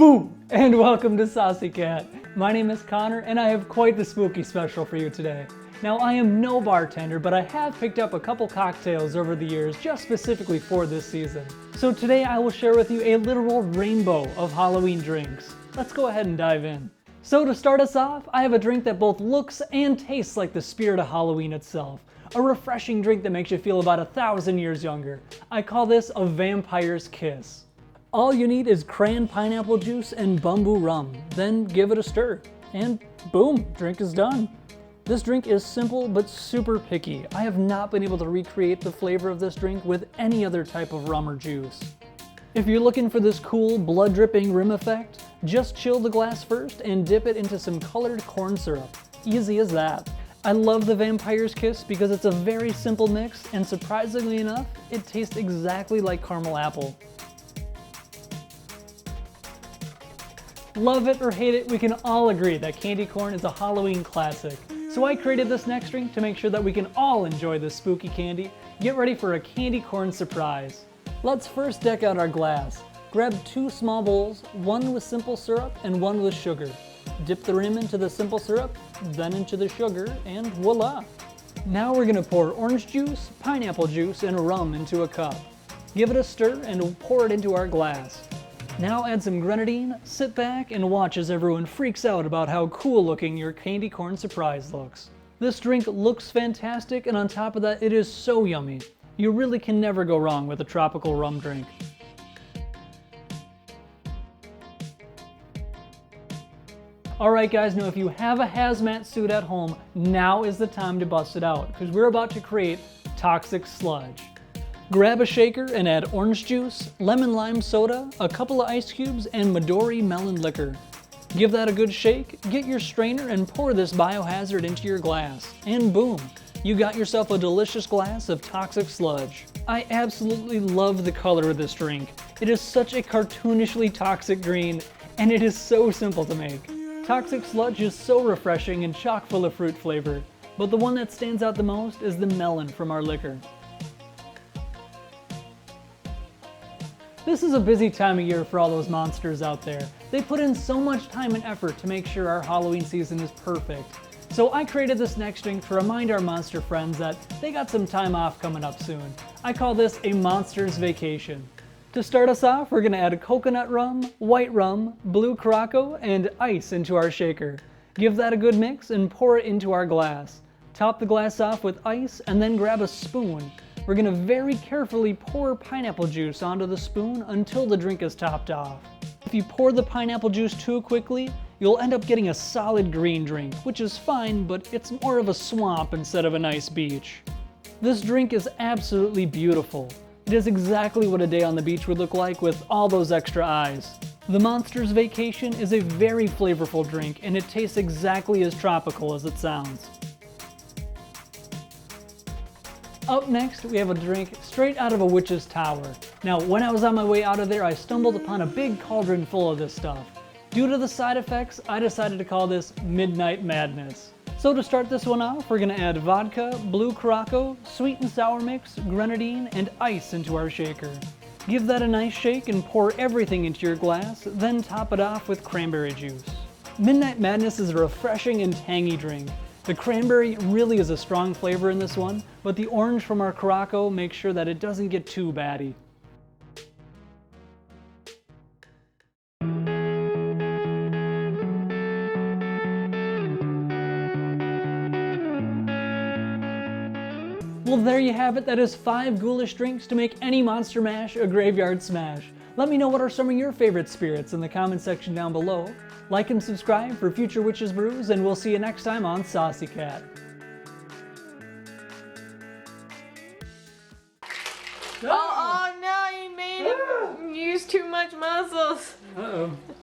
Boo! And welcome to Saucy Cat. My name is Connor and I have quite the spooky special for you today. Now I am no bartender, but I have picked up a couple cocktails over the years just specifically for this season. So today I will share with you a literal rainbow of Halloween drinks. Let's go ahead and dive in. So to start us off, I have a drink that both looks and tastes like the spirit of Halloween itself. A refreshing drink that makes you feel about 1,000 years younger. I call this a vampire's kiss. All you need is cran pineapple juice and Bumbu Rum, then give it a stir, and boom, drink is done. This drink is simple but super picky. I have not been able to recreate the flavor of this drink with any other type of rum or juice. If you're looking for this cool blood dripping rim effect, just chill the glass first and dip it into some colored corn syrup. Easy as that. I love the Vampire's Kiss because it's a very simple mix and surprisingly enough, it tastes exactly like caramel apple. Love it or hate it, we can all agree that candy corn is a Halloween classic. So I created this next drink to make sure that we can all enjoy this spooky candy. Get ready for a candy corn surprise. Let's first deck out our glass. Grab 2 small bowls, one with simple syrup and one with sugar. Dip the rim into the simple syrup, then into the sugar, and voila! Now we're gonna pour orange juice, pineapple juice, and rum into a cup. Give it a stir and pour it into our glass. Now add some Grenedine, sit back, and watch as everyone freaks out about how cool looking your candy corn surprise looks. This drink looks fantastic, and on top of that, it is so yummy. You really can never go wrong with a tropical rum drink. Alright guys, now if you have a hazmat suit at home, now is the time to bust it out, because we're about to create toxic sludge. Grab a shaker and add orange juice, lemon lime soda, a couple of ice cubes, and Midori melon liquor. Give that a good shake, get your strainer, and pour this biohazard into your glass. And boom, you got yourself a delicious glass of toxic sludge. I absolutely love the color of this drink. It is such a cartoonishly toxic green, and it is so simple to make. Toxic sludge is so refreshing and chock full of fruit flavor, but the one that stands out the most is the melon from our liquor. This is a busy time of year for all those monsters out there. They put in so much time and effort to make sure our Halloween season is perfect. So I created this next drink to remind our monster friends that they got some time off coming up soon. I call this a monster's vacation. To start us off, we're gonna add a coconut rum, white rum, blue Curacao, and ice into our shaker. Give that a good mix and pour it into our glass. Top the glass off with ice and then grab a spoon. We're gonna very carefully pour pineapple juice onto the spoon until the drink is topped off. If you pour the pineapple juice too quickly, you'll end up getting a solid green drink, which is fine, but it's more of a swamp instead of a nice beach. This drink is absolutely beautiful. It is exactly what a day on the beach would look like with all those extra eyes. The Monster's Vacation is a very flavorful drink, and it tastes exactly as tropical as it sounds. Up next, we have a drink straight out of a witch's tower. Now, when I was on my way out of there, I stumbled upon a big cauldron full of this stuff. Due to the side effects, I decided to call this Midnight Madness. So to start this one off, we're gonna add vodka, blue Curacao, sweet and sour mix, Grenadine, and ice into our shaker. Give that a nice shake and pour everything into your glass, then top it off with cranberry juice. Midnight Madness is a refreshing and tangy drink. The cranberry really is a strong flavor in this one, but the orange from our Curacao makes sure that it doesn't get too batty. Well, there you have it. That is 5 ghoulish drinks to make any monster mash a graveyard smash. Let me know what are some of your favorite spirits in the comment section down below. Like and subscribe for future Witches Brews, and we'll see you next time on Saucy Cat. Oh no, you made him use too much muscles. Uh-oh.